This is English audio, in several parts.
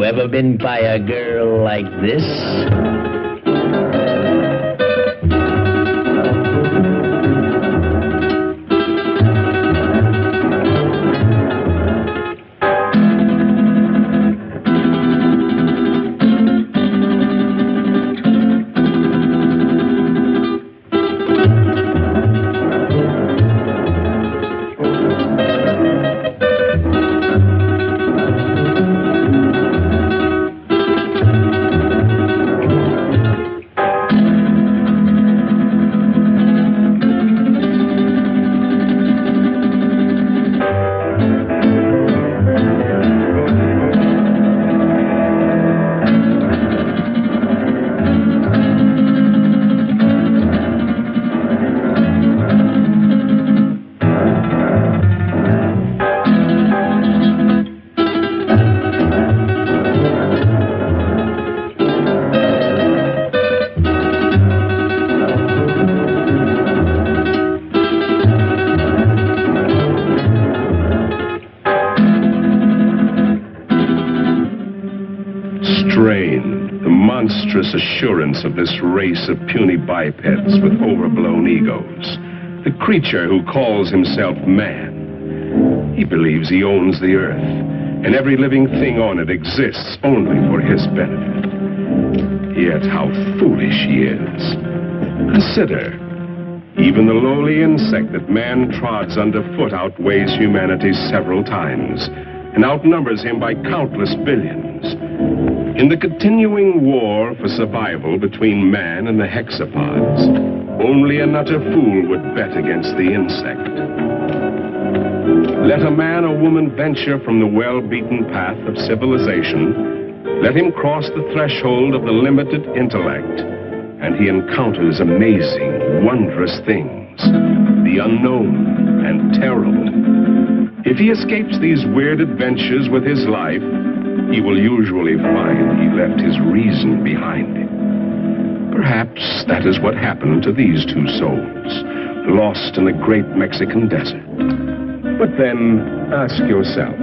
You ever been by a girl like this? Assurance of this race of puny bipeds with overblown egos. The creature who calls himself man. He believes he owns the earth, and every living thing on it exists only for his benefit. Yet how foolish he is. Consider, even the lowly insect that man trods underfoot outweighs humanity several times, and outnumbers him by countless billions. In the continuing war for survival between man and the hexapods, only an utter fool would bet against the insect. Let a man or woman venture from the well-beaten path of civilization, let him cross the threshold of the limited intellect, and he encounters amazing, wondrous things, the unknown and terrible. If he escapes these weird adventures with his life, he will usually find he left his reason behind him. Perhaps that is what happened to these two souls, lost in the great Mexican desert. But then, ask yourself,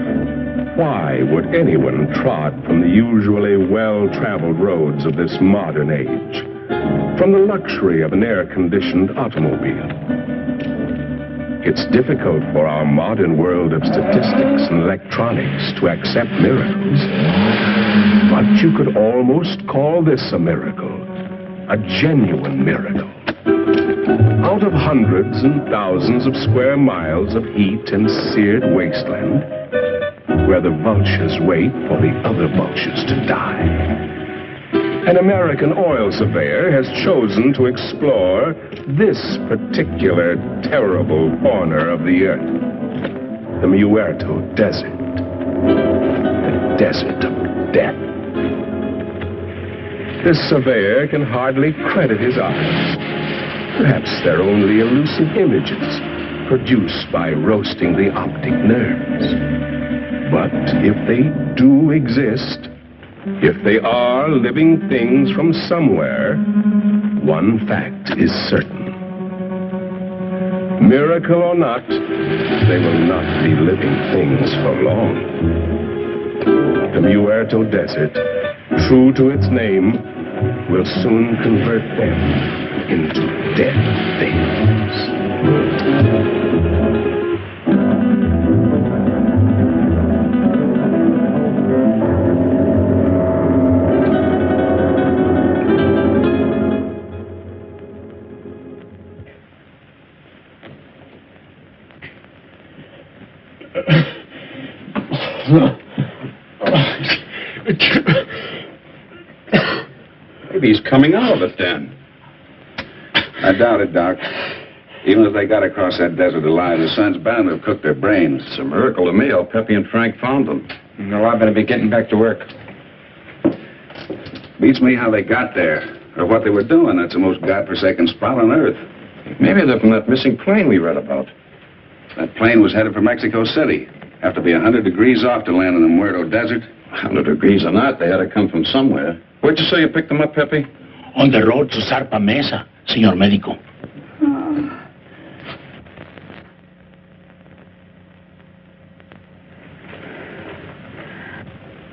why would anyone trod from the usually well-traveled roads of this modern age, from the luxury of an air-conditioned automobile? It's difficult for our modern world of statistics and electronics to accept miracles. But you could almost call this a miracle, a genuine miracle. Out of hundreds and thousands of square miles of heat and seared wasteland, where the vultures wait for the other vultures to die, an American oil surveyor has chosen to explore this particular terrible corner of the earth, the Muerto Desert, the desert of death. This surveyor can hardly credit his eyes. Perhaps they're only elusive images produced by roasting the optic nerves. But if they do exist, if they are living things from somewhere, one fact is certain. Miracle or not, they will not be living things for long. The Muerto Desert, true to its name, will soon convert them into dead things. Maybe he's coming out of it, then. I doubt it, Doc. Even if they got across that desert alive, the sun's bound to have cooked their brains. It's a miracle to me how Pepe and Frank found them. No, I better be getting back to work. Beats me how they got there, or what they were doing. That's the most godforsaken spot on Earth. Maybe they're from that missing plane we read about. That plane was headed for Mexico City. Have to be 100 degrees off to land in the Muerto Desert. 100 degrees or not, they had to come from somewhere. Where'd you say you picked them up, Pepe? On the road to Zarpa Mesa, señor médico.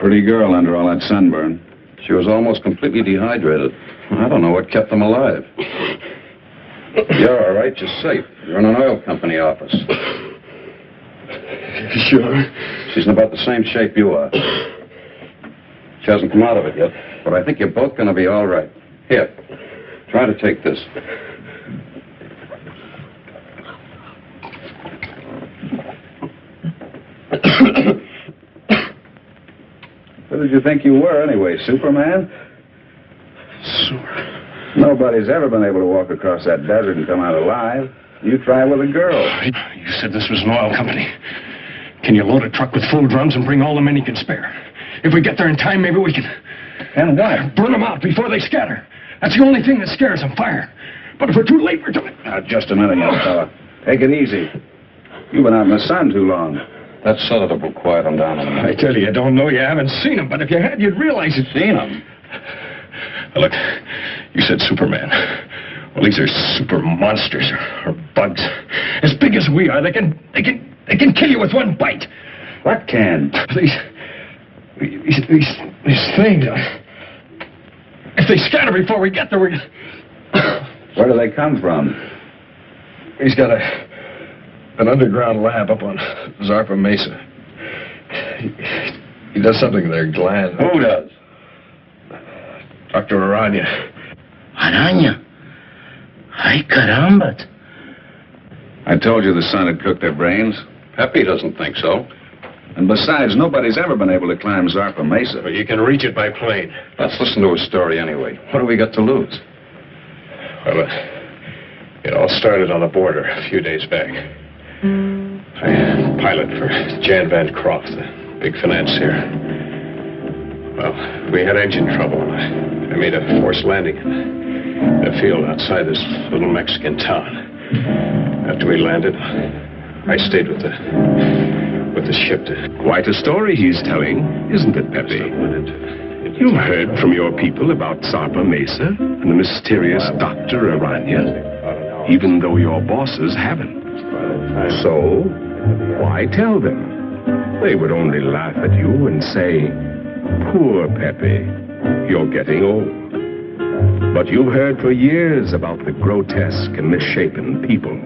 Pretty girl under all that sunburn. She was almost completely dehydrated. I don't know what kept them alive. You're all right. You're safe. You're in an oil company office. Sure. She's in about the same shape you are. She hasn't come out of it yet, but I think you're both going to be all right. Here, try to take this. Who did you think you were, anyway, Superman? Nobody's ever been able to walk across that desert and come out alive. You try with a girl. You said this was an oil company. Can you load a truck with full drums and bring all the men you can spare? If we get there in time, maybe we can... And what? Burn them out before they scatter. That's the only thing that scares them, fire. But if we're too late, we're too late. Now, just a minute, young fella. Take it easy. You've been out in the sun too long. That sedative will quiet them down a minute. I tell you don't know. You haven't seen them, but if you had, you'd realize it. Seen them? Look, you said Superman. Well, these are super monsters or bugs. As big as we are, they can kill you with one bite. What can? These things. If they scatter before we get there, we... Where do they come from? He's got an underground lab up on Zarpa Mesa. He does something there, Glenn. Who does? Dr. Aranya. Araña. Ay, caramba. I told you the sun had cooked their brains. Pepe doesn't think so. And besides, nobody's ever been able to climb Zarpa Mesa. But you can reach it by plane. Let's listen to his story anyway. What do we got to lose? Well, it all started on the border a few days back. I pilot for Jan Van Croft, the big financier. Well, we had engine trouble. I made a forced landing in a field outside this little Mexican town. After we landed, I stayed with the ship. Quite a story he's telling, isn't it, Pepe? You've heard from your people about Zarpa Mesa and the mysterious Dr. Aranya, even though your bosses haven't. So, why tell them? They would only laugh at you and say, "Poor Pepe, you're getting old." But you've heard for years about the grotesque and misshapen people,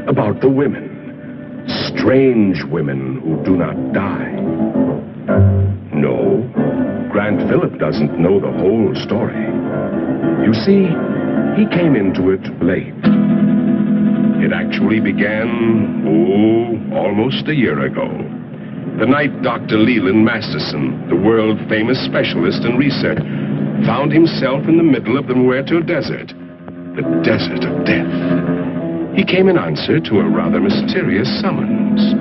about the women, strange women who do not die. No, Grant Phillip doesn't know the whole story. You see, he came into it late. It actually began, almost a year ago. The night Dr. Leland Masterson, the world-famous specialist in research, found himself in the middle of the Muerto Desert, the desert of death. He came in answer to a rather mysterious summons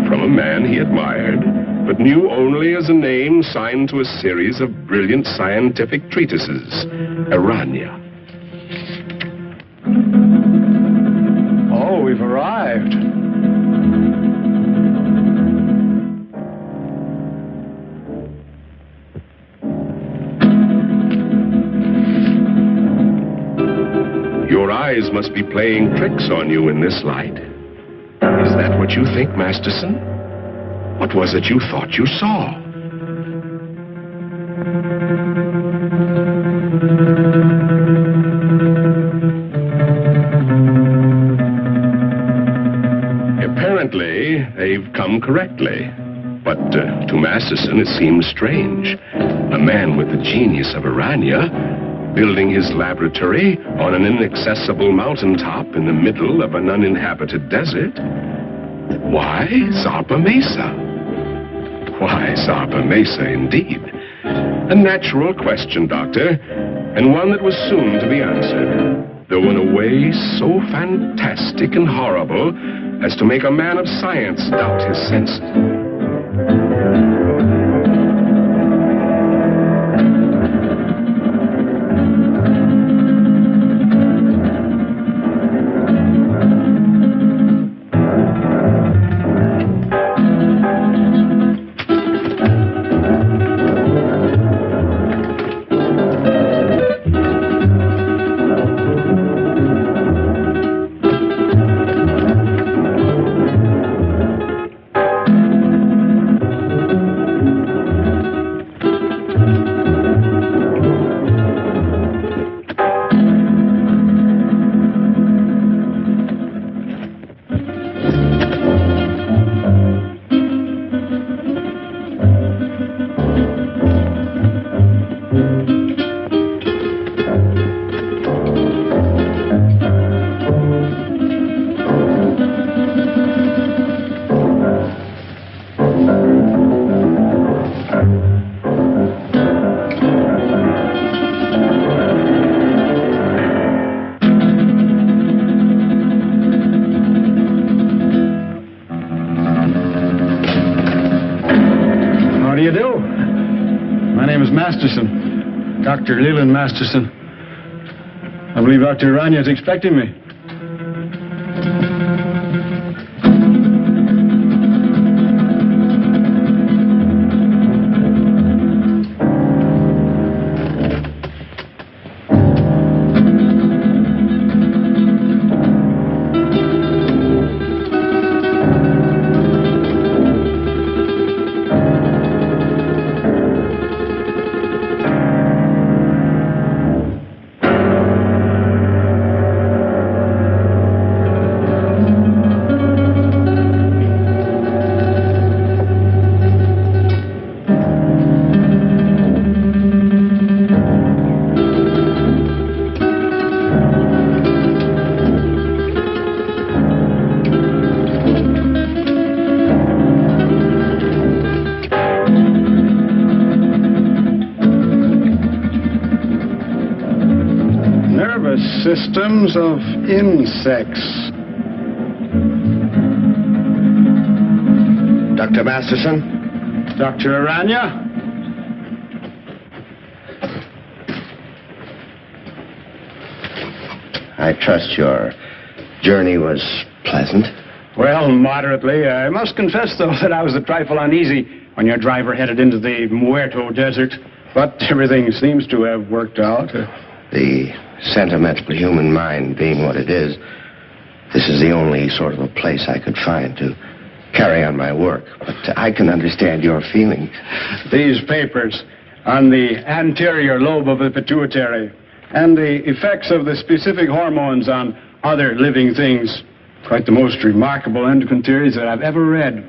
from a man he admired, but knew only as a name signed to a series of brilliant scientific treatises, Aranya. Oh, we've arrived. Your eyes must be playing tricks on you in this light. Is that what you think, Masterson? What was it you thought you saw? Apparently, they've come correctly. But to Masterson, it seems strange. A man with the genius of Aranya building his laboratory on an inaccessible mountaintop in the middle of an uninhabited desert. Why Zarpa Mesa? Why Zarpa Mesa, indeed? A natural question, Doctor, and one that was soon to be answered, though in a way so fantastic and horrible as to make a man of science doubt his senses. do you do? My name is Masterson, Dr. Leland Masterson. I believe Dr. Aranya is expecting me. Systems of insects. Dr. Masterson? Dr. Aranya? I trust your journey was pleasant. Well, moderately. I must confess, though, that I was a trifle uneasy when your driver headed into the Muerto Desert. But everything seems to have worked out. The sentimental human mind being what it is, this is the only sort of a place I could find to carry on my work. But I can understand your feelings. These papers on the anterior lobe of the pituitary and the effects of the specific hormones on other living things, quite the most remarkable endocrine theories that I've ever read.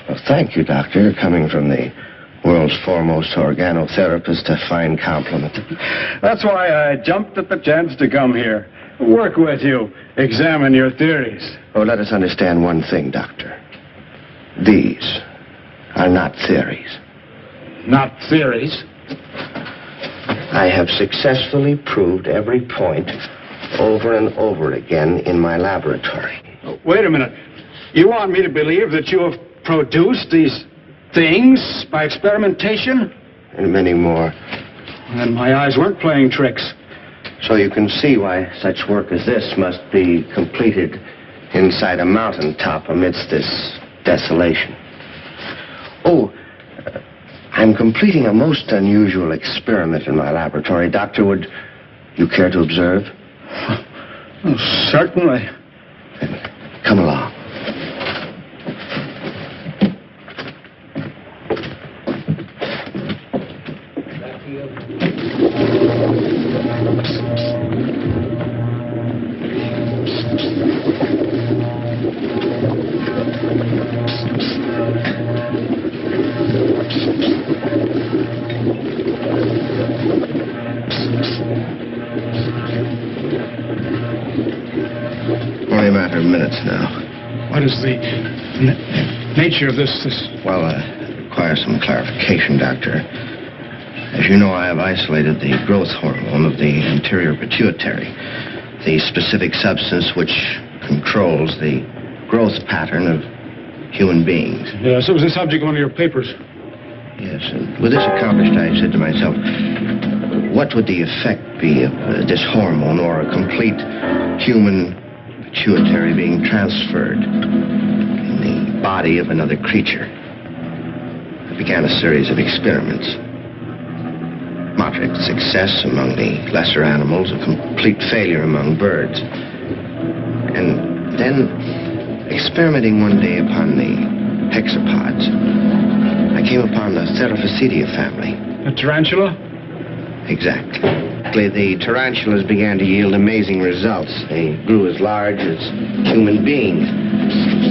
Well, thank you, Doctor. Coming from the world's foremost organotherapist, a fine compliment. That's why I jumped at the chance to come here. Work with you. Examine your theories. Oh, let us understand one thing, Doctor. These are not theories. Not theories? I have successfully proved every point over and over again in my laboratory. Wait a minute. You want me to believe that you have produced these things by experimentation? And many more. And my eyes weren't playing tricks. So you can see why such work as this must be completed inside a mountaintop amidst this desolation. Oh, I'm completing a most unusual experiment in my laboratory. Doctor, would you care to observe? Oh, certainly. Then come along. Only a matter of minutes now. What is the nature of this? Well, it requires some clarification, Doctor. As you know, I have isolated the growth hormone of the anterior pituitary, the specific substance which controls the growth pattern of human beings. Yes, it was the subject of one of your papers. Yes, and with this accomplished, I said to myself, what would the effect be of this hormone or a complete human pituitary being transferred in the body of another creature? I began a series of experiments. Moderate success among the lesser animals, a complete failure among birds. And then, experimenting one day upon the hexapods, I came upon the Theraphosidia family. A tarantula? Exactly. The tarantulas began to yield amazing results. They grew as large as human beings.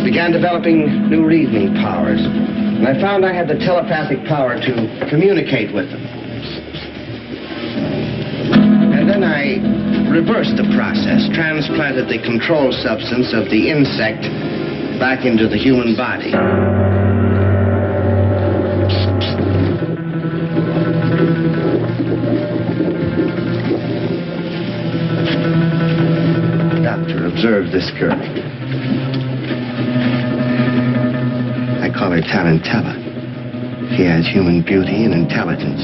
Began developing new reasoning powers. And I found I had the telepathic power to communicate with them. And then I reversed the process, transplanted the control substance of the insect back into the human body. Doctor, observe this girl. I call her Tarantella. He has human beauty and intelligence,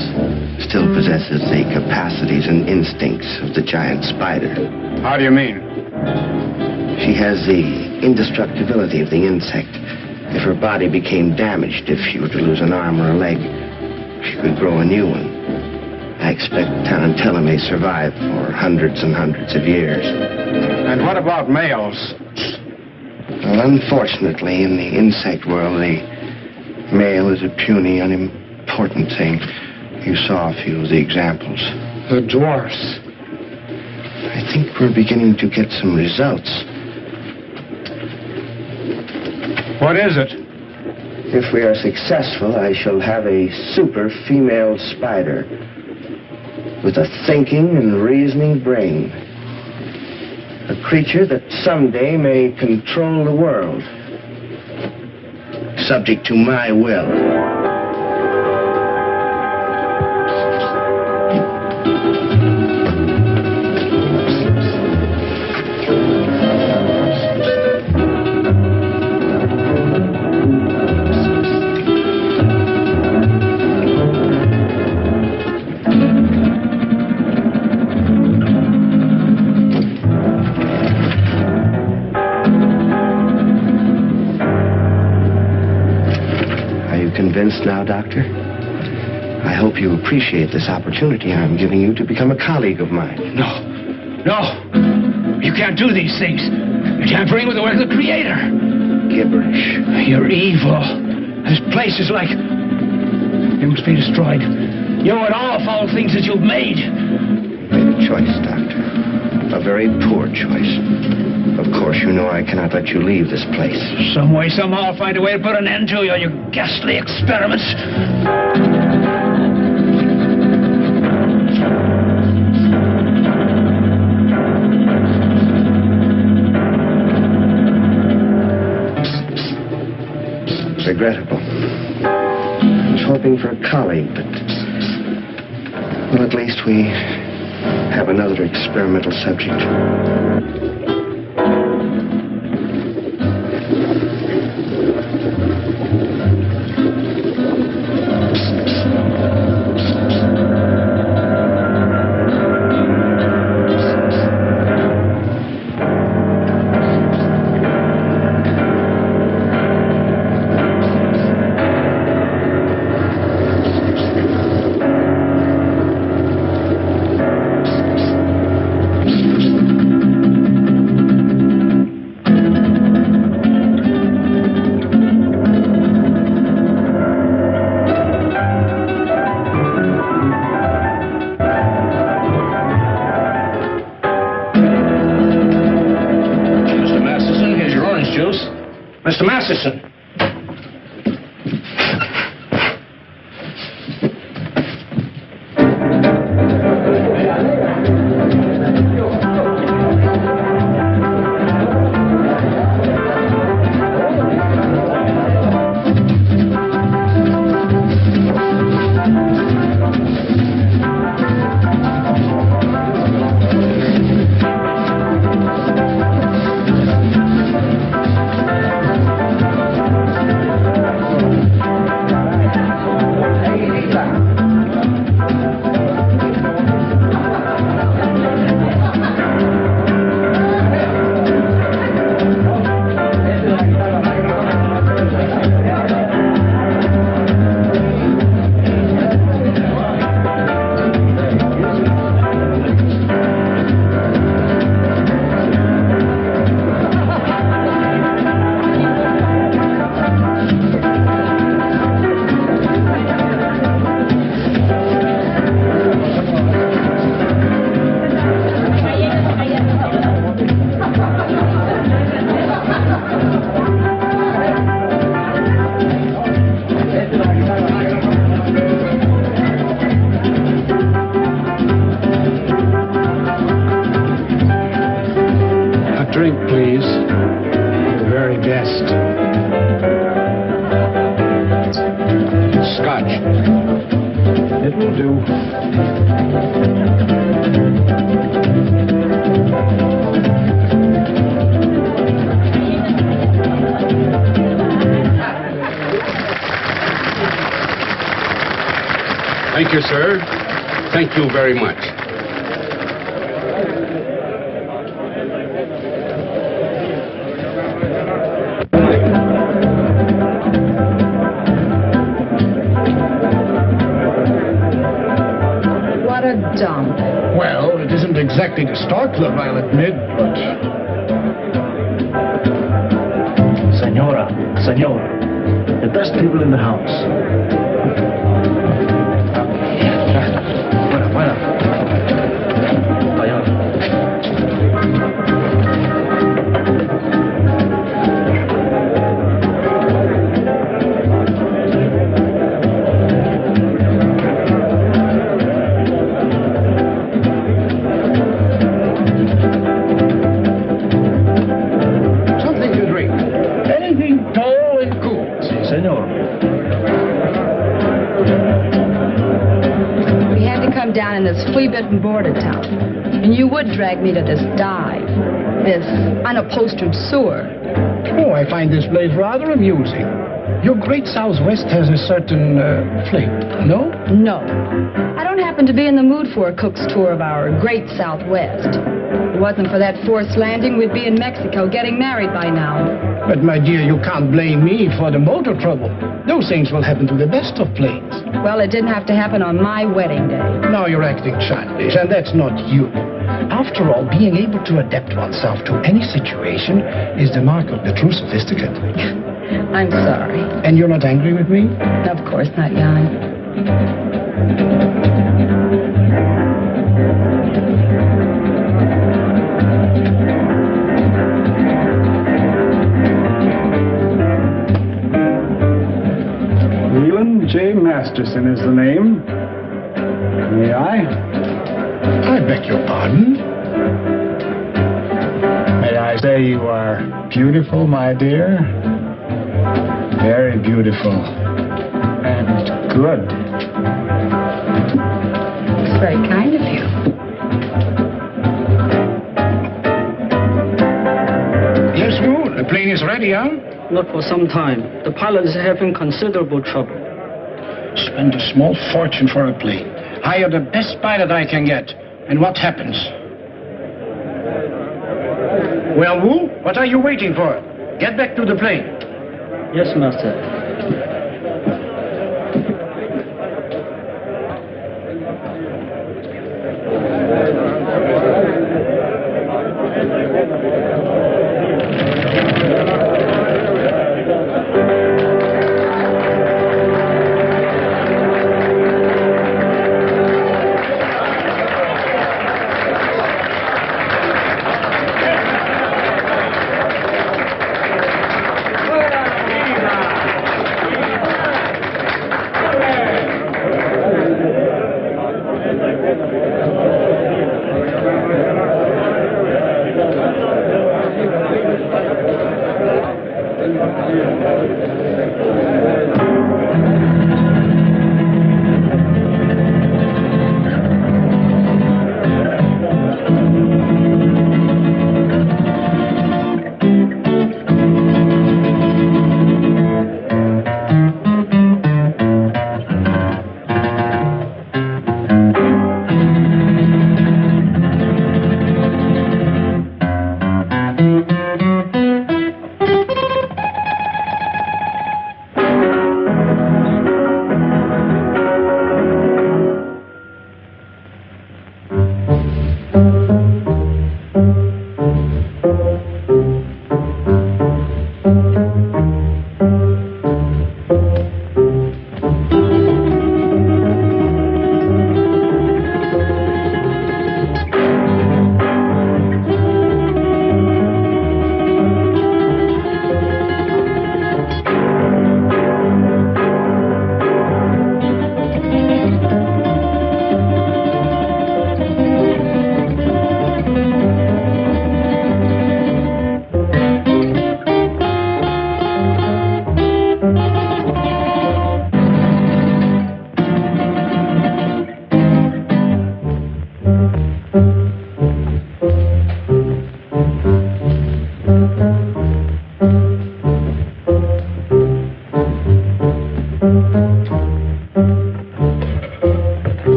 still possesses the capacities and instincts of the giant spider. How do you mean? She has the indestructibility of the insect. If her body became damaged, if she were to lose an arm or a leg, she could grow a new one. I expect Tarantella may survive for hundreds and hundreds of years. And what about males? Well, unfortunately, in the insect world, the male is a puny, unimportant thing. You saw a few of the examples. The dwarfs. I think we're beginning to get some results. What is it? If we are successful, I shall have a super female spider with a thinking and reasoning brain. A creature that someday may control the world, subject to my will. Convinced now, Doctor? I hope you appreciate this opportunity I'm giving you to become a colleague of mine. No. You can't do these things. You're tampering with the work of the Creator. Gibberish. You're evil. This place is like... It must be destroyed. You and all foul things that you've made. You made a choice, Doctor. A very poor choice. Of course, you know I cannot let you leave this place. Some way, somehow, I'll find a way to put an end to your ghastly experiments. Regrettable. I was hoping for a colleague, but... Well, at least we have another experimental subject. Mr. Masterson. Drink, please. The very best. Scotch. It will do. Thank you, sir. Thank you very much. What a dump. Well, it isn't exactly the Star Club, I'll admit, but... Senor, the best people in the house. Bueno. Vaya. Something to drink. Anything tall and cool. Si, senor. We had to come down in this flea-bitten border town. And you would drag me to this dive. This unupholstered sewer. Oh, I find this place rather amusing. Your great Southwest has a certain flavor, no? No. I don't happen to be in the mood for a cook's tour of our great Southwest. If it wasn't for that forced landing, we'd be in Mexico getting married by now. But, my dear, you can't blame me for the motor trouble. Those things will happen to the best of planes. Well, it didn't have to happen on my wedding day. Now you're acting childish, and that's not you. After all, being able to adapt oneself to any situation is the mark of the true sophisticate. I'm sorry. And you're not angry with me? Of course not, Jan. Leland J. Masterson is the name. May I? I beg your pardon? May I say you are beautiful, my dear? Very beautiful. And good. It's very kind of you. Yes, Moon. The plane is ready, huh? Not for some time. The pilot is having considerable trouble. Spend a small fortune for a plane. Hire the best pilot I can get. And what happens? Well, Wu, what are you waiting for? Get back to the plane. Yes, master.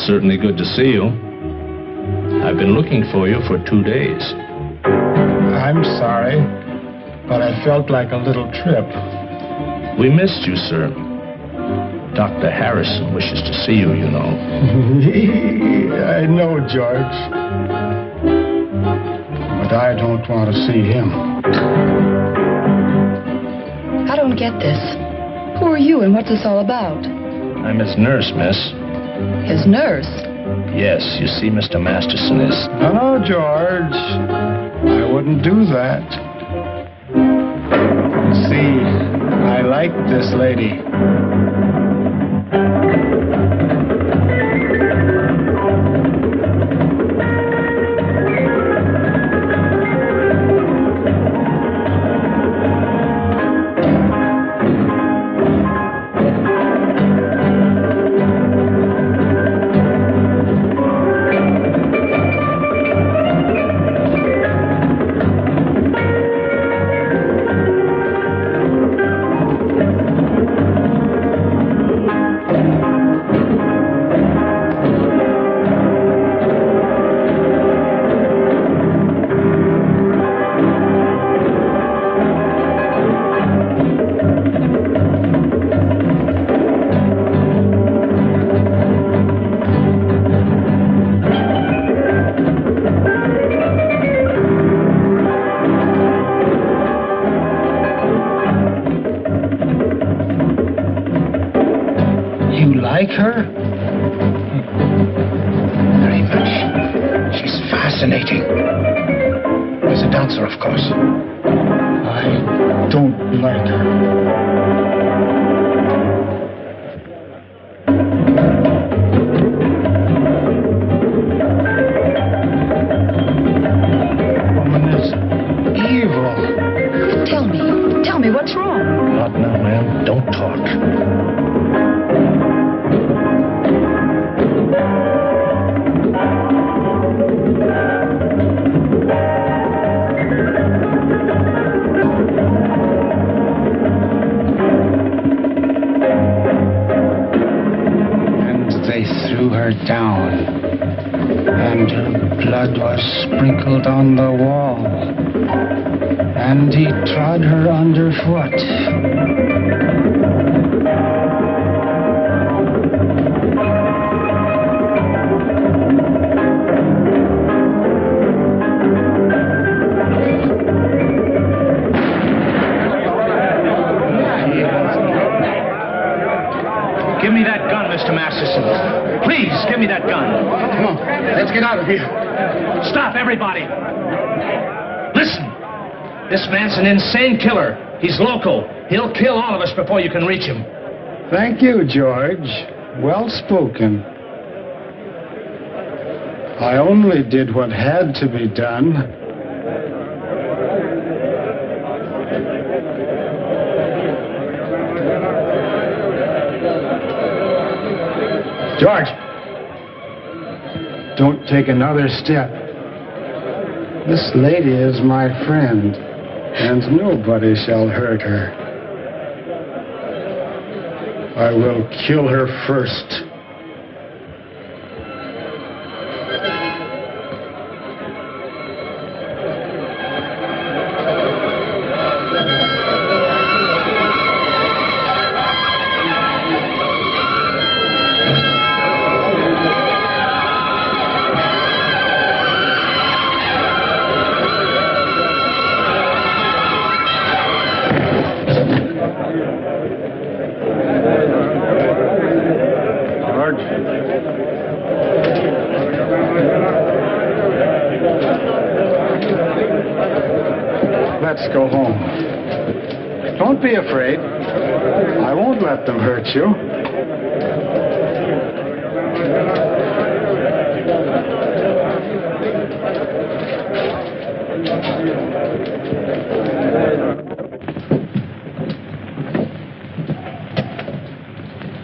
certainly good to see you. I've been looking for you for 2 days. I'm sorry, but I felt like a little trip. We missed you, sir. Dr. Harrison wishes to see you, you know. I know, George. But I don't want to see him. I don't get this. Who are you and what's this all about? I'm his nurse, miss. His nurse? Yes, you see, Mr. Masterson is... No, George. I wouldn't do that. See, I like this lady. Like her? Very much. She's fascinating. As a dancer, of course. I don't like her. Woman is evil. Tell me, what's wrong? Not now, ma'am. Don't talk. Down, and her blood was sprinkled on the wall, and he trod her underfoot. Give me that gun, Mr. Masterson. Please, give me that gun. Come on, let's get out of here. Stop, everybody. Listen. This man's an insane killer. He's local. He'll kill all of us before you can reach him. Thank you, George. Well spoken. I only did what had to be done. George, don't take another step. This lady is my friend, and nobody shall hurt her. I will kill her first. Let's go home. Don't be afraid. I won't let them hurt you.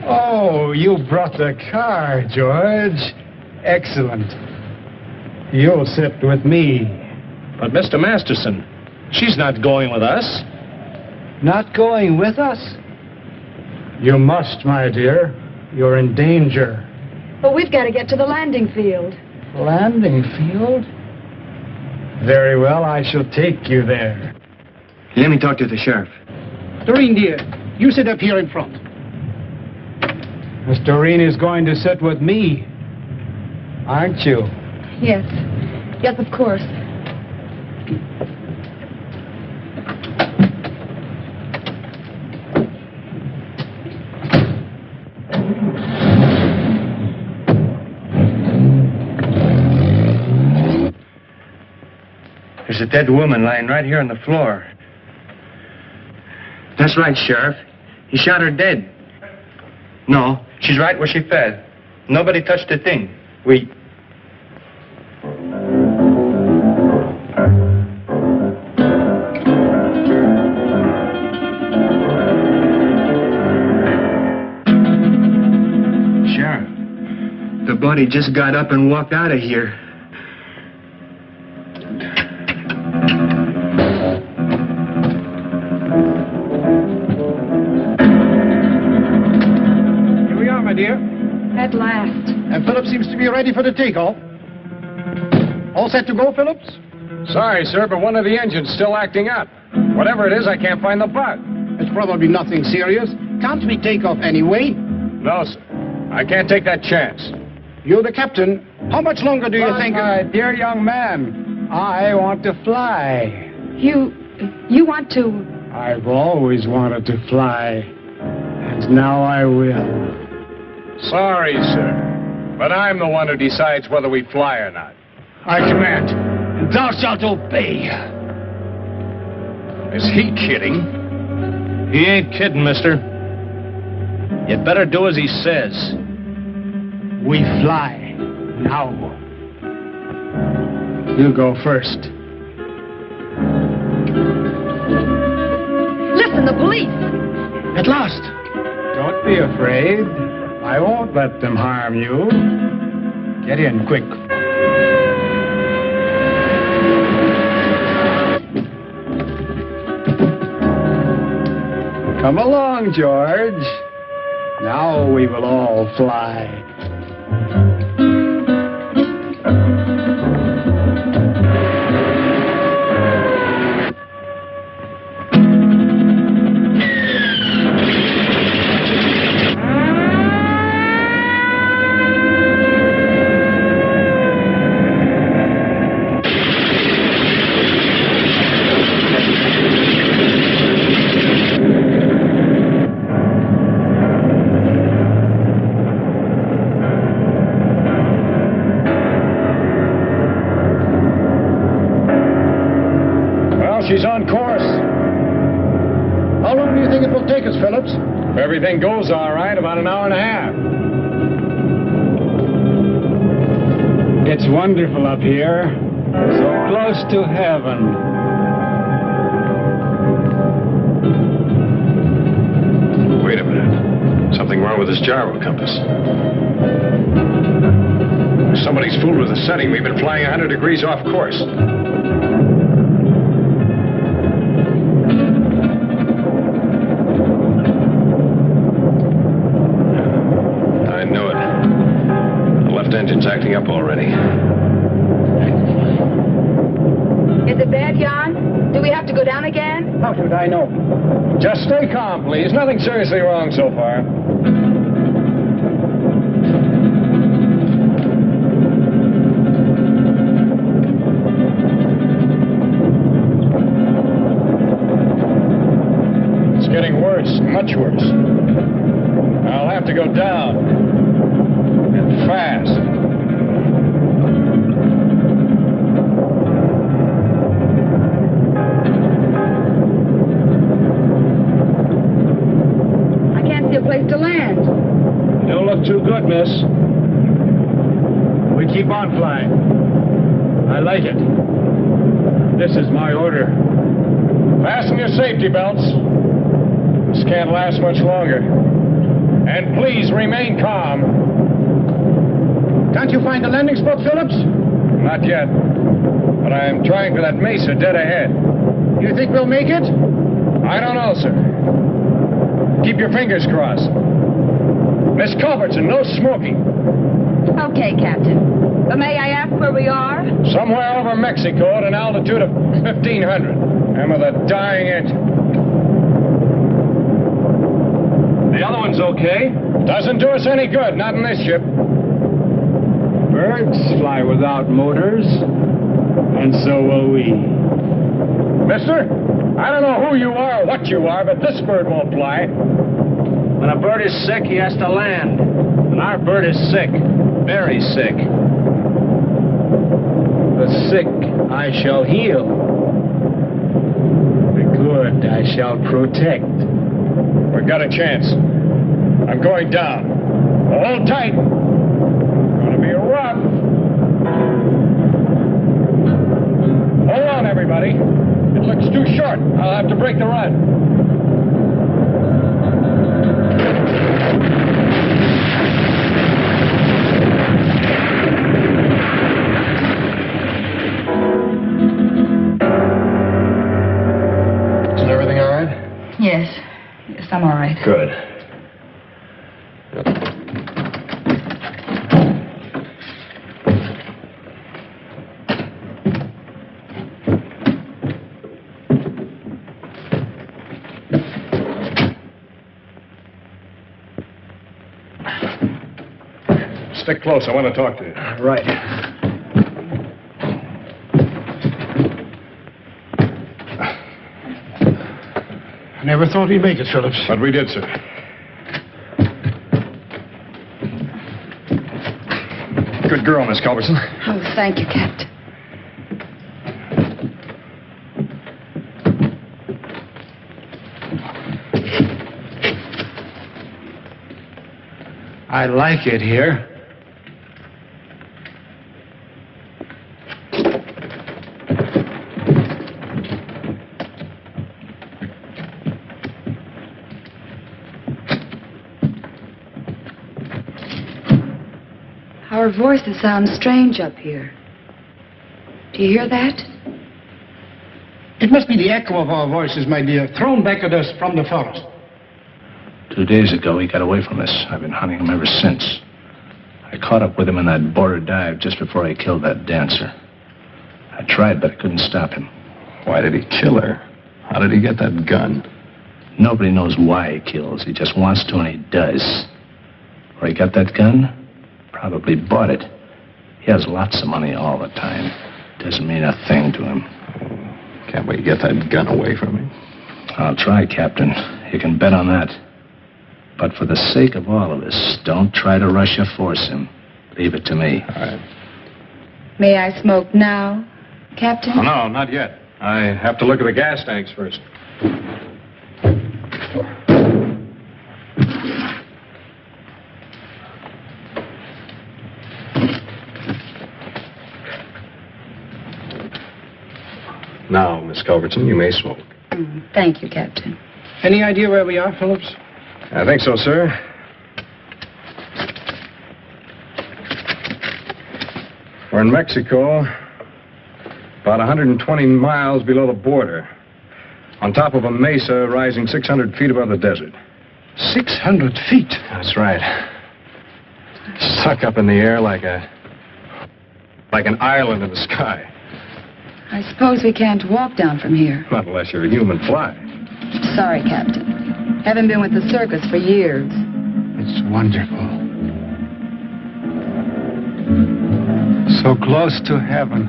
Oh, you brought the car, George. Excellent. You'll sit with me. But, Mr. Masterson, she's not going with us. Not going with us? You must, my dear. You're in danger. But we've got to get to the landing field. Landing field? Very well, I shall take you there. Let me talk to the sheriff. Doreen, dear, you sit up here in front. Miss Doreen is going to sit with me, aren't you? Yes. Yes, of course. There's a dead woman lying right here on the floor. That's right, Sheriff. He shot her dead. No, she's right where she fell. Nobody touched a thing. We... Sheriff, the body just got up and walked out of here. Dear. At last. And Phillips seems to be ready for the takeoff. All set to go, Phillips? Sorry, sir, but one of the engines still acting up. Whatever it is, I can't find the bug. It's probably nothing serious. Can't we take off anyway? No, sir. I can't take that chance. You're the captain. How much longer do you think... My dear young man, I want to fly. You want to... I've always wanted to fly. And now I will. Sorry, sir, but I'm the one who decides whether we fly or not. I command, and thou shalt obey. Is he kidding? He ain't kidding, mister. You'd better do as he says. We fly now. You go first. Listen, the police! At last. Don't be afraid. I won't let them harm you. Get in, quick. Come along, George. Now we will all fly. She's on course. How long do you think it will take us, Phillips? If everything goes all right, about an hour and a half. It's wonderful up here. So close to heaven. Wait a minute. Something wrong with this gyro compass. Somebody's fooled with the setting. We've been flying 100 degrees off course. Engine's acting up already. Is it bad, Jan? Do we have to go down again? How should I know? Just stay calm, please. Nothing seriously wrong so far. It's getting worse, much worse. I'll have to go down. And fast. I can't see a place to land. You don't look too good, miss. We keep on flying. I like it. This is my order. Fasten your safety belts. This can't last much longer. And please remain calm. Can't you find a landing spot, Phillips? Not yet. But I am trying for that mesa dead ahead. You think we'll make it? I don't know, sir. Keep your fingers crossed. Miss Culbertson, no smoking. Okay, Captain. But may I ask where we are? Somewhere over Mexico at an altitude of 1,500. And with a dying engine. The other one's okay. Doesn't do us any good, not in this ship. Birds fly without motors, and so will we. Mister, I don't know who you are or what you are, but this bird won't fly. When a bird is sick, he has to land. And our bird is sick. Very sick. The sick I shall heal. The good I shall protect. We've got a chance. I'm going down. Hold tight. Gonna be rough. Hold on, everybody. It looks too short. I'll have to break the run. Isn't everything all right? Yes. Yes, I'm all right. Good. Stick close. I want to talk to you. Right. I never thought he'd make it, Phillips. But we did, sir. Good girl, Miss Culbertson. Oh, thank you, Captain. I like it here. Our voices sound strange up here. Do you hear that? It must be the echo of our voices, my dear, thrown back at us from the forest. 2 days ago, he got away from us. I've been hunting him ever since. I caught up with him in that border dive just before I killed that dancer. I tried, but I couldn't stop him. Why did he kill her? How did he get that gun? Nobody knows why he kills. He just wants to, and he does. Where he got that gun? Probably bought it. He has lots of money all the time. Doesn't mean a thing to him. Can't we get that gun away from him? I'll try, Captain. You can bet on that. But for the sake of all of us, don't try to rush or force him. Leave it to me. All right. May I smoke now, Captain? Oh, no, not yet. I have to look at the gas tanks first. Now, Miss Culbertson, you may smoke. Thank you, Captain. Any idea where we are, Phillips? I think so, sir. We're in Mexico, about 120 miles below the border, on top of a mesa rising 600 feet above the desert. 600 feet? That's right. Stuck up in the air like an island in the sky. I suppose we can't walk down from here. Not unless you're a human fly. Sorry, Captain. Haven't been with the circus for years. It's wonderful. So close to heaven.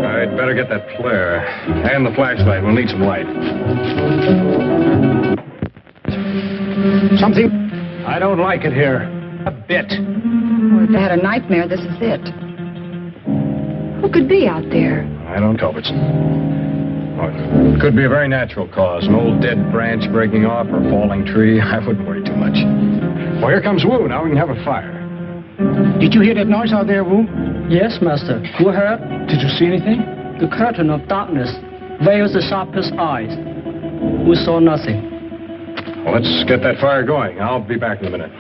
I'd better get that flare. And the flashlight. We'll need some light. Something? I don't like it here. A bit. Well, if they had a nightmare, this is it. Who could be out there? I don't, Culbertson. Oh, it could be a very natural cause. An old dead branch breaking off or a falling tree. I wouldn't worry too much. Well, here comes Wu. Now we can have a fire. Did you hear that noise out there, Wu? Yes, Master. You heard? Did you see anything? The curtain of darkness veils the sharpest eyes. We saw nothing. Well, let's get that fire going. I'll be back in a minute.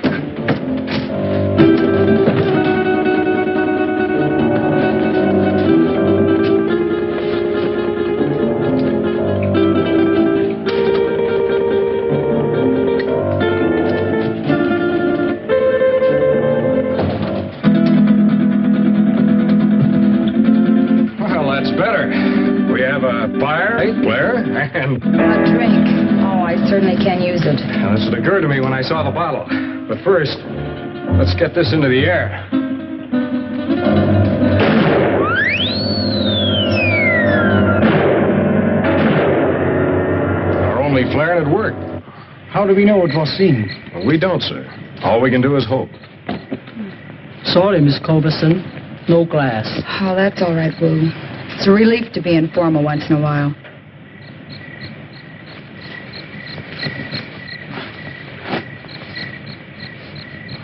man. A drink. Oh, I certainly can use it. Now, this had occurred to me when I saw the bottle. But first, let's get this into the air. Our only flare and it worked. How do we know it was seen? Well, we don't, sir. All we can do is hope. Sorry, Miss Culberson. No glass. Oh, that's all right, Wu. It's a relief to be informal once in a while.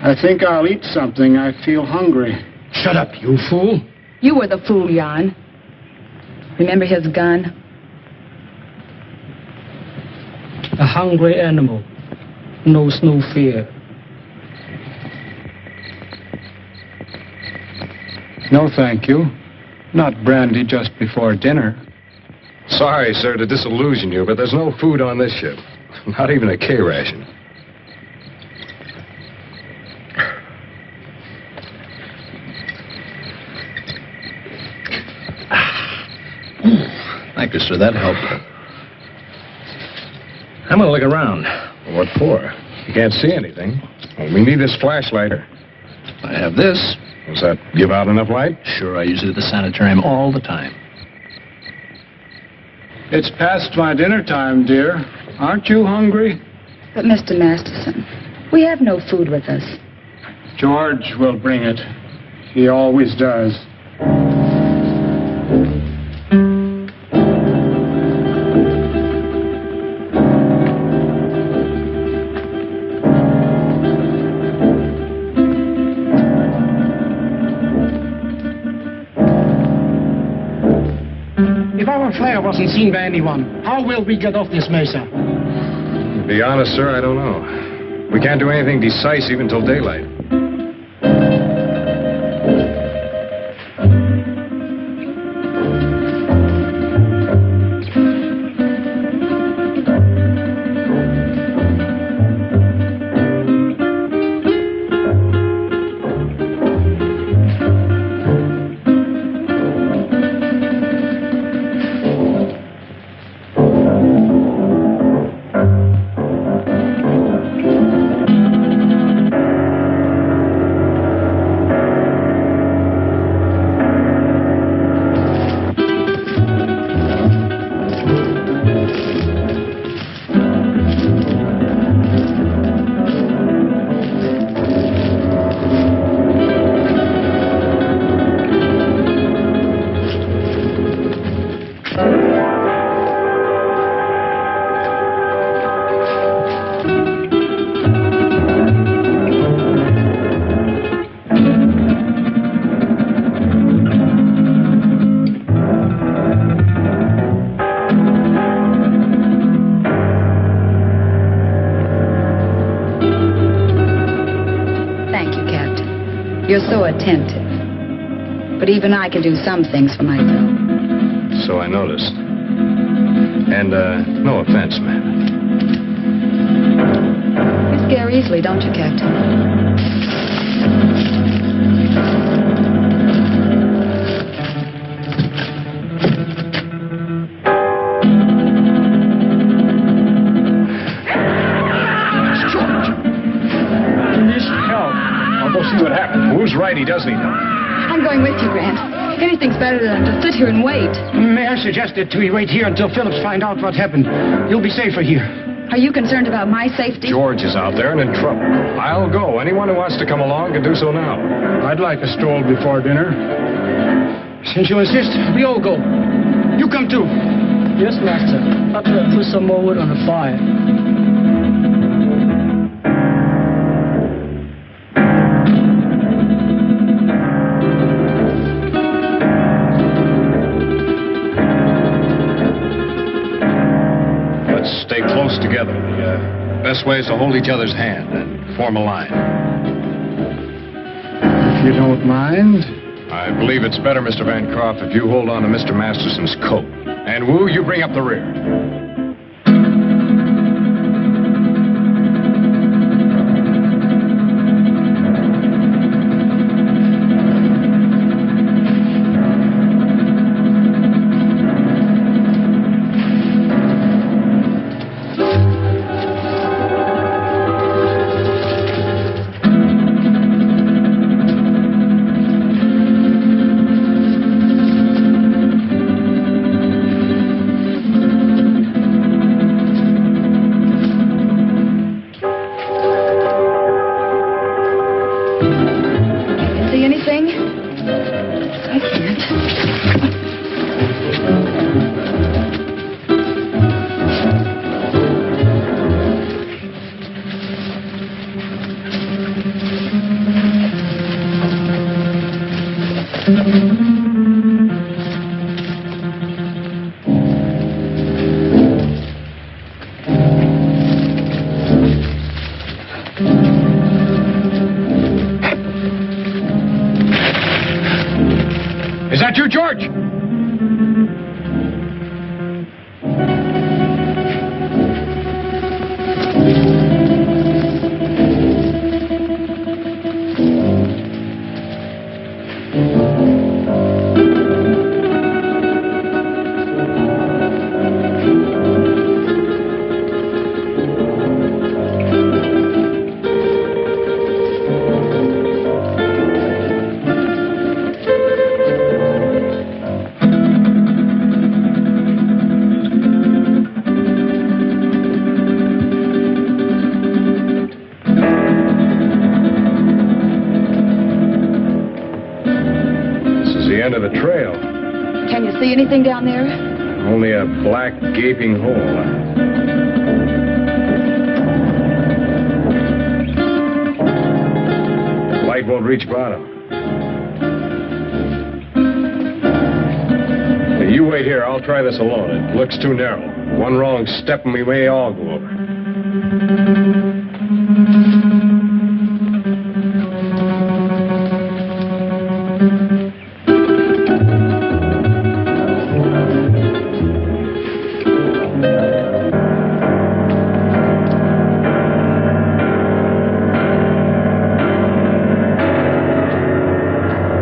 I think I'll eat something. I feel hungry. Shut up, you fool. You were the fool, Jan. Remember his gun? A hungry animal knows no fear. No, thank you. Not brandy just before dinner. Sorry, sir, to disillusion you, but there's no food on this ship. Not even a K ration. Thank you, sir. That helped. I'm going to look around. What for? You can't see anything. Well, we need this flashlight. I have this. Does that give out enough light? Sure, I use it at the sanitarium all the time. It's past my dinner time, dear. Aren't you hungry? But, Mr. Masterson, we have no food with us. George will bring it. He always does. If our flare wasn't seen by anyone, how will we get off this mesa? To be honest, sir, I don't know. We can't do anything decisive until daylight. You're so attentive. But even I can do some things for myself. So I noticed. And, no offense, ma'am. You scare easily, don't you, Captain? See what happened. Who's right? He doesn't know. I'm going with you, Grant. Anything's better than to sit here and wait. May I suggest that we wait here until Phillips find out what happened? You'll be safer here. Are you concerned about my safety? George is out there and in trouble. I'll go. Anyone who wants to come along can do so now. I'd like a stroll before dinner. Since you insist, we all go. You come too. Yes, Master. I'll put some more wood on the fire. Stay close together. The best way is to hold each other's hand and form a line. If you don't mind. I believe it's better, Mr. Bancroft, if you hold on to Mr. Masterson's coat. And Wu, you bring up the rear. Is that you, George? End of the trail. Can you see anything down there? Only a black, gaping hole. Light won't reach bottom. Hey, you wait here. I'll try this alone. It looks too narrow. One wrong step and we may all go over.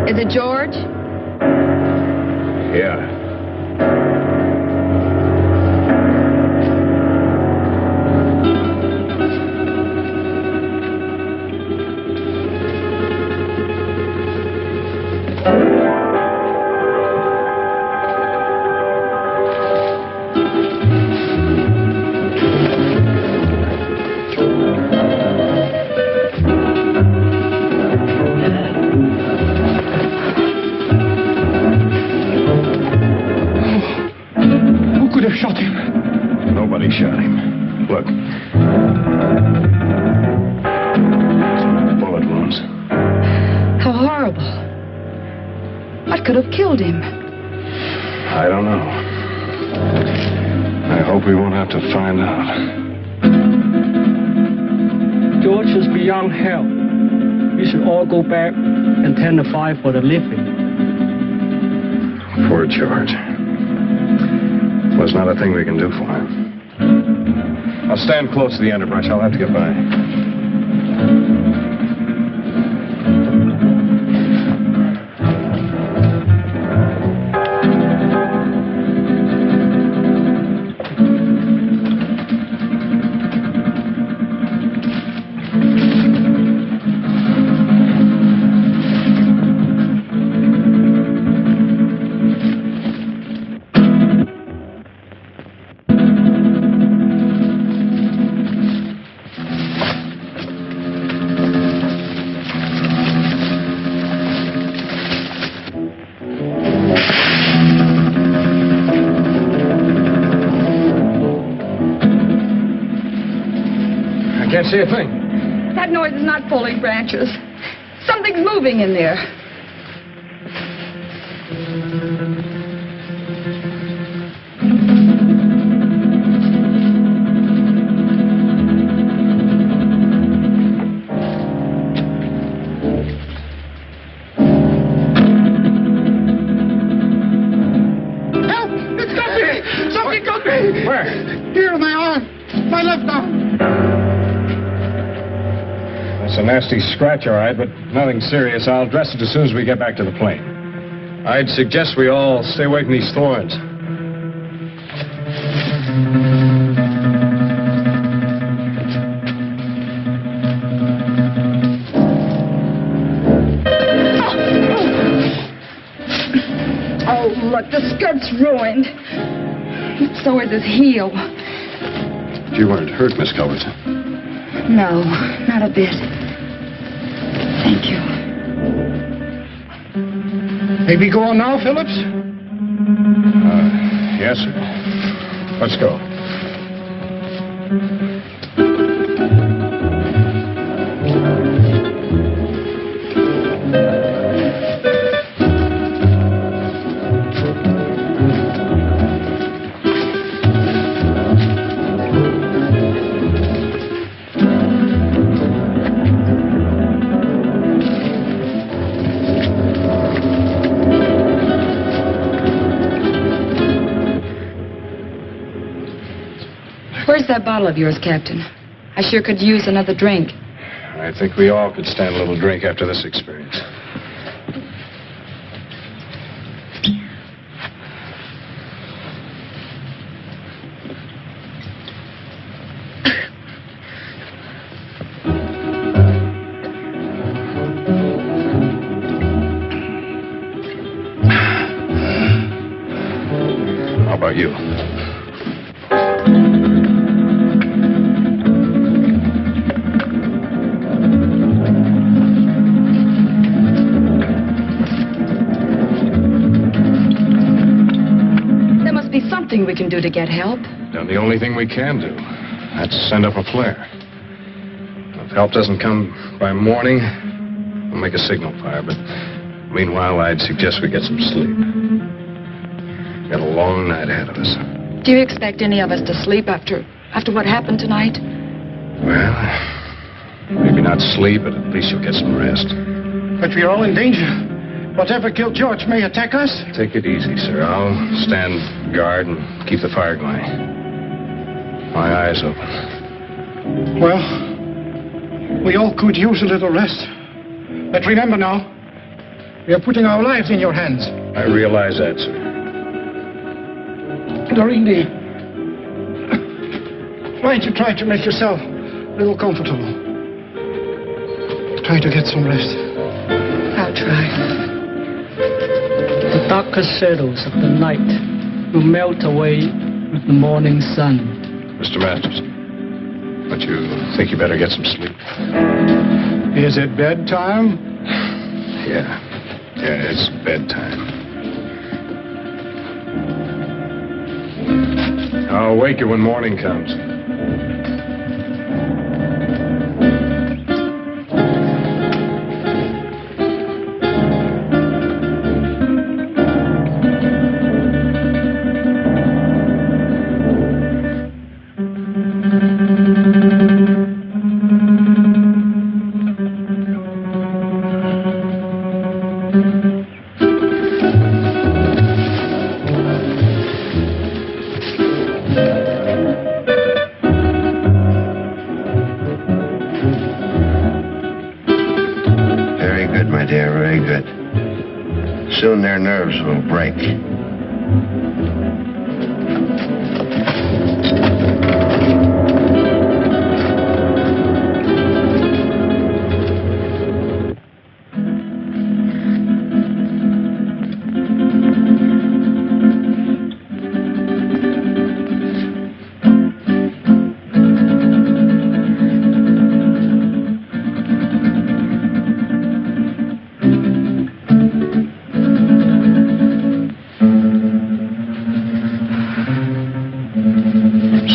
Is it George? Yeah. Nobody shot him. Look. Bullet wounds. How horrible. What could have killed him? I don't know. I hope we won't have to find out. George is beyond help. We should all go back and tend the fire for the living. Poor George. There's not a thing we can do for him. I'll stand close to the underbrush. I'll have to get by. Can't see a thing. That noise is not falling branches. Something's moving in there. Help! It's got me! Something got me! Where? Here in my arm. My left arm. It's a nasty scratch, all right, but nothing serious. I'll dress it as soon as we get back to the plane. I'd suggest we all stay away from these thorns. Oh, look, the skirt's ruined. So is his heel. You weren't hurt, Miss Culbertson. No, not a bit. Thank you. May we go on now, Phillips? Yes, sir. Let's go. Where's that bottle of yours, Captain? I sure could use another drink. I think we all could stand a little drink after this experience. How about you? There must be something we can do to get help. Done the only thing we can do. That's send up a flare. If help doesn't come by morning, we'll make a signal fire. But meanwhile, I'd suggest we get some sleep. Got a long night ahead of us. Do you expect any of us to sleep after what happened tonight? Well, maybe not sleep, but at least you'll get some rest. But we're all in danger. Whatever killed George may attack us. Take it easy, sir. I'll stand guard and keep the fire going. My eyes open. Well, we all could use a little rest. But remember now, we are putting our lives in your hands. I realize that, sir. Doreen, why don't you try to make yourself a little comfortable? Try to get some rest. I'll try. The darker shadows of the night will melt away with the morning sun. Mr. Masters, don't you think you better get some sleep? Is it bedtime? Yeah, it's bedtime. I'll wake you when morning comes. Soon their nerves will break.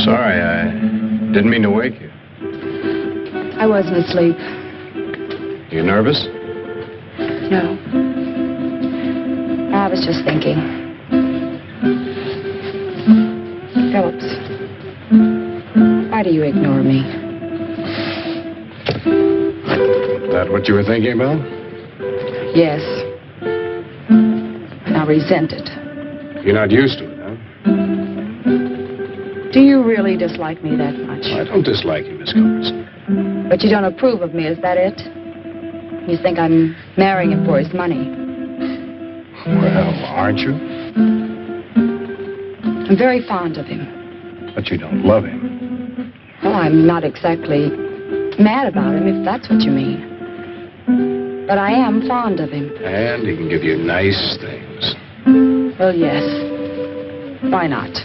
Sorry, I didn't mean to wake you. I wasn't asleep. You nervous? No. I was just thinking. Phillips, why do you ignore me? Is that what you were thinking about? Yes. I resent it. You're not used to it, huh? Do you really dislike me that much? I don't dislike you, Miss Culbertson. But you don't approve of me, is that it? You think I'm marrying him for his money? Well, aren't you? I'm very fond of him. But you don't love him. Well, I'm not exactly mad about him, if that's what you mean. But I am fond of him. And he can give you nice things. Well, yes. Why not?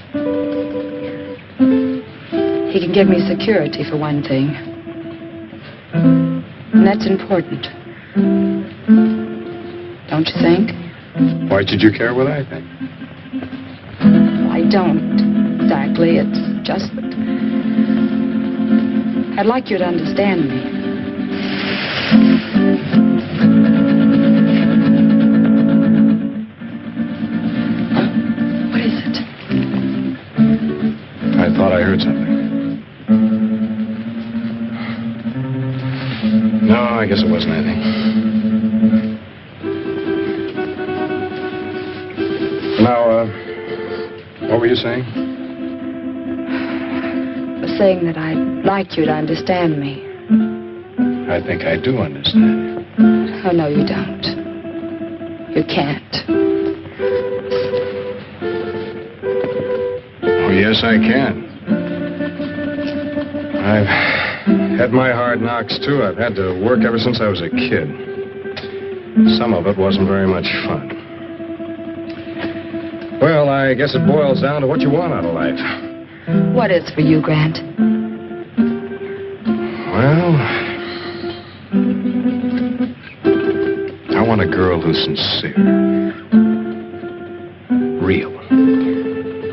He can give me security, for one thing. And that's important. Don't you think? Why should you care what I think? I don't, exactly. It's just that I'd like you to understand me. What is it? I thought I heard something. No, I guess it wasn't anything. Now, what were you saying? The saying that I'd like you to understand me. I think I do understand. Oh, no, you don't. You can't. Oh, yes, I can. I've had my hard knocks, too. I've had to work ever since I was a kid. Some of it wasn't very much fun. Well, I guess it boils down to what you want out of life. What is for you, Grant? Well, I want a girl who's sincere. Real.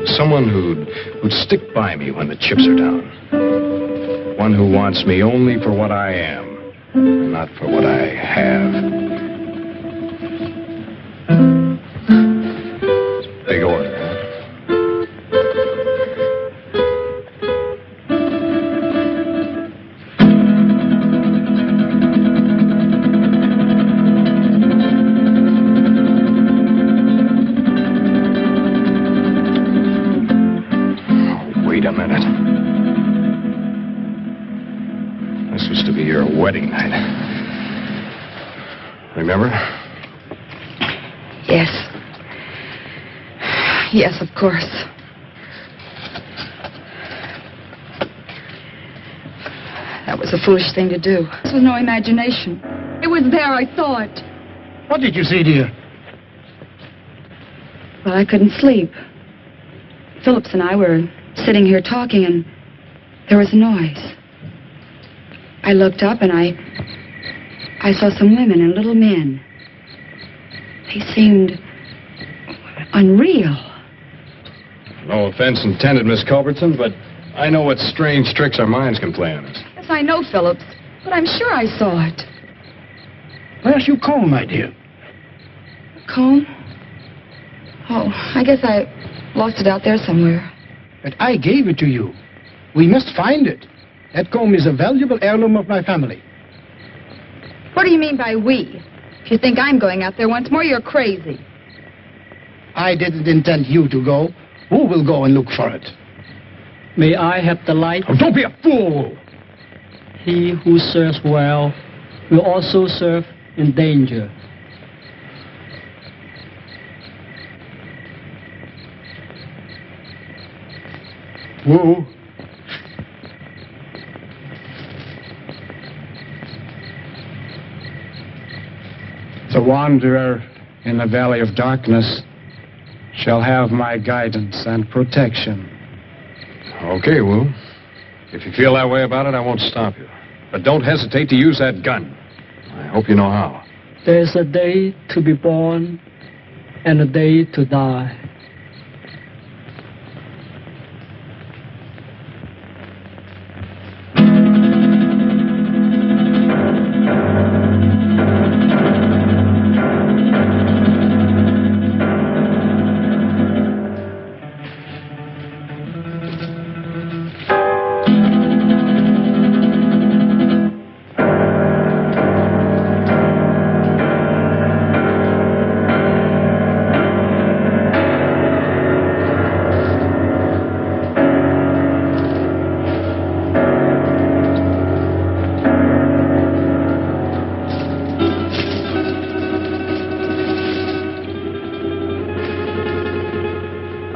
Someone who'd stick by me when the chips are down. One who wants me only for what I am, not for what I have. Big order. Wait a minute. This was to be your wedding night. Remember? Yes. Yes, of course. That was a foolish thing to do. This was no imagination. It was there, I saw it. What did you see, dear? Well, I couldn't sleep. Phillips and I were sitting here talking, and there was a noise. I looked up, and I saw some women and little men. They seemed unreal. No offense intended, Miss Culbertson, but I know what strange tricks our minds can play on us. Yes, I know, Phillips, but I'm sure I saw it. Where's your comb, my dear? Comb? Oh, I guess I lost it out there somewhere. But I gave it to you. We must find it. That comb is a valuable heirloom of my family. What do you mean by we? If you think I'm going out there once more, you're crazy. I didn't intend you to go. Who will go and look for it? May I have the light? Oh, don't be a fool! He who serves well will also serve in danger. Woo. The wanderer in the valley of darkness shall have my guidance and protection. Okay, Wu. If you feel that way about it, I won't stop you. But don't hesitate to use that gun. I hope you know how. There's a day to be born and a day to die.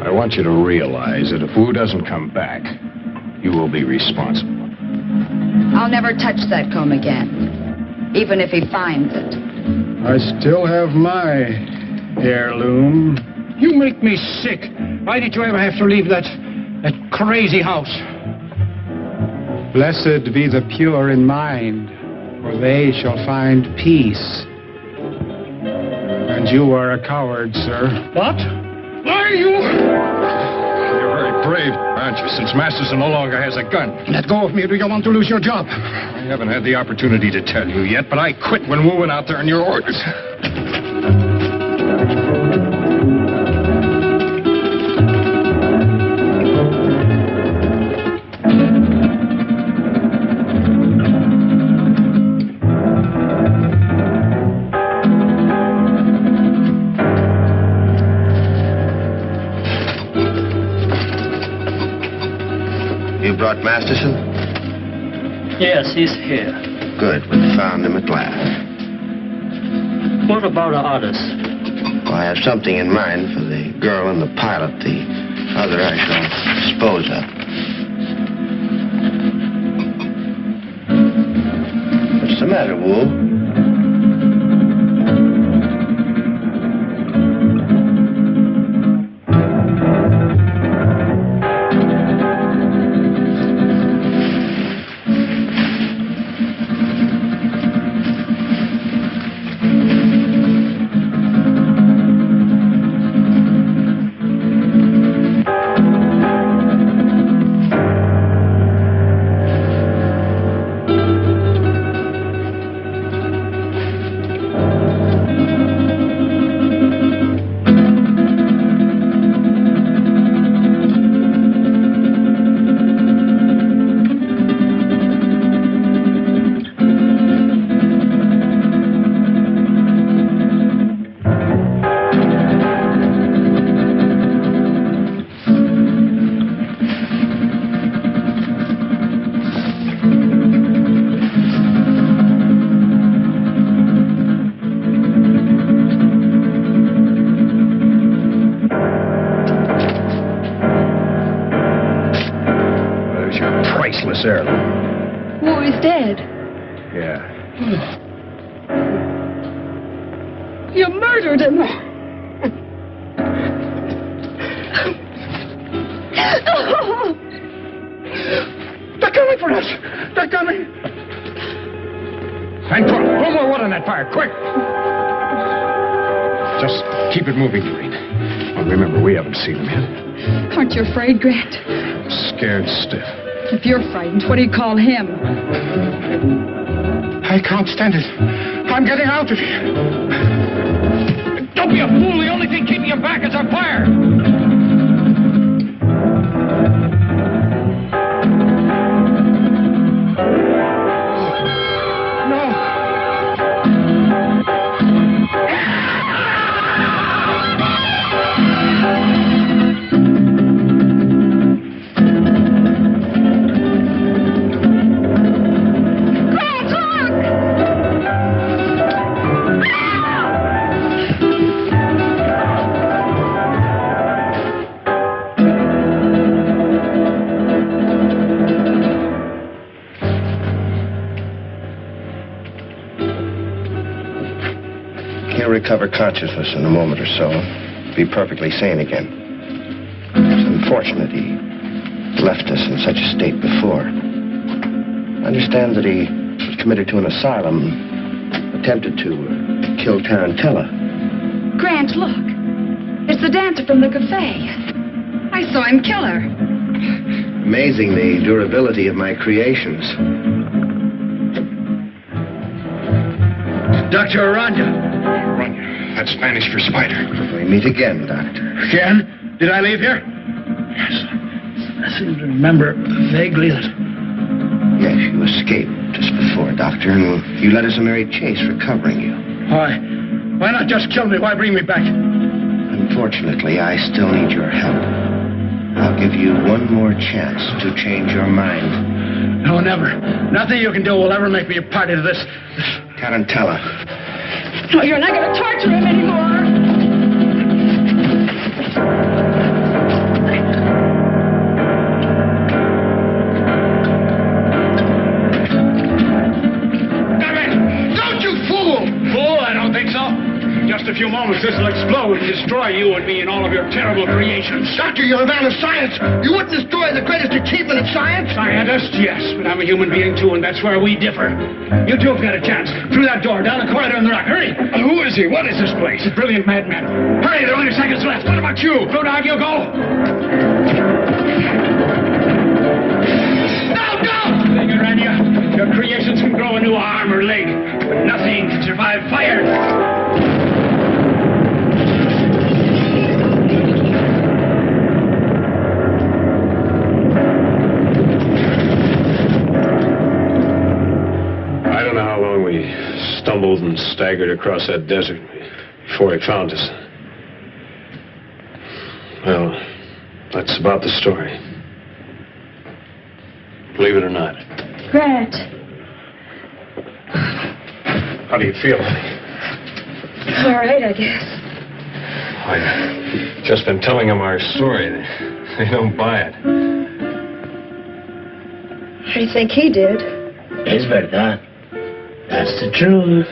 I want you to realize that if Wu doesn't come back, you will be responsible. I'll never touch that comb again, even if he finds it. I still have my heirloom. You make me sick. Why did you ever have to leave that crazy house? Blessed be the pure in mind, for they shall find peace. And you are a coward, sir. What? Why are you? You're very brave, aren't you, since Masterson no longer has a gun? Let go of me, or do you want to lose your job? I haven't had the opportunity to tell you yet, but I quit when Wu went out there on your orders. brought Masterson? Yes, he's here. Good, we found him at last. What about the others? Well, I have something in mind for the girl and the pilot. The other I shall dispose of. What's the matter, Wool? War is dead. Yeah. You murdered him. They're coming for us. They're coming. And put more wood on that fire, quick! Just keep it moving, Doreen. Well, remember, we haven't seen him yet. Aren't you afraid, Grant? Scared stiff. If you're frightened, what do you call him? I can't stand it. I'm getting out of here. Don't be a fool. The only thing keeping you back is our fire. Recover consciousness in a moment or so. Be perfectly sane again. It's unfortunate he left us in such a state before. I understand that he was committed to an asylum, attempted to kill Tarantella. Grant, look. It's the dancer from the cafe. I saw him kill her. Amazing the durability of my creations. Dr. Aranda. That's Spanish for spider. We meet again, Doctor. Again? Did I leave here? Yes. I seem to remember vaguely that... Yes, you escaped just before, Doctor, and you led us a merry chase recovering you. Why? Why not just kill me? Why bring me back? Unfortunately, I still need your help. I'll give you one more chance to change your mind. No, never. Nothing you can do will ever make me a party to this. Tarantella. No, you're not going to torture him anymore. Don't you fool! Fool? I don't think so. Just a few moments, this will explode and destroy you and me and all of your terrible creations. Doctor, you're a man of science. You wouldn't destroy the greatest achievement of science? Scientist, yes, but I'm a human being, too, and that's where we differ. You two have got a chance. Through that door, down the corridor in the rock. Hurry! Who is he? What is this place? He's a brilliant madman. Hurry, there are only seconds left. What about you? Through dog, you go. No, don't! Take it, Rania. Your creations can grow a new arm or leg, but nothing can survive fire. Stumbled and staggered across that desert before he found us. Well, that's about the story. believe it or not. Grant. How do you feel, honey? All right, I guess. I've just been telling them our story. They don't buy it. How do you think he did? Es verdad. That's the truth.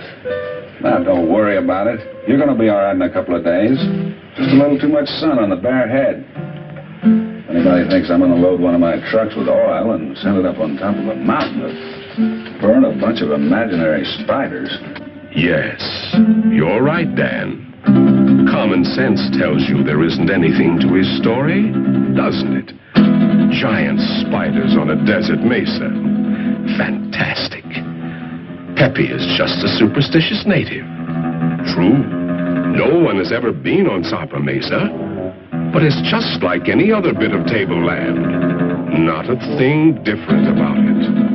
Now, don't worry about it. You're going to be all right in a couple of days. Just a little too much sun on the bare head. If anybody thinks I'm going to load one of my trucks with oil and send it up on top of a mountain to burn a bunch of imaginary spiders. Yes, you're right, Dan. Common sense tells you there isn't anything to his story, doesn't it? Giant spiders on a desert mesa. Fantastic. Pepe is just a superstitious native. True, no one has ever been on Sapa Mesa, but it's just like any other bit of tableland. Not a thing different about it.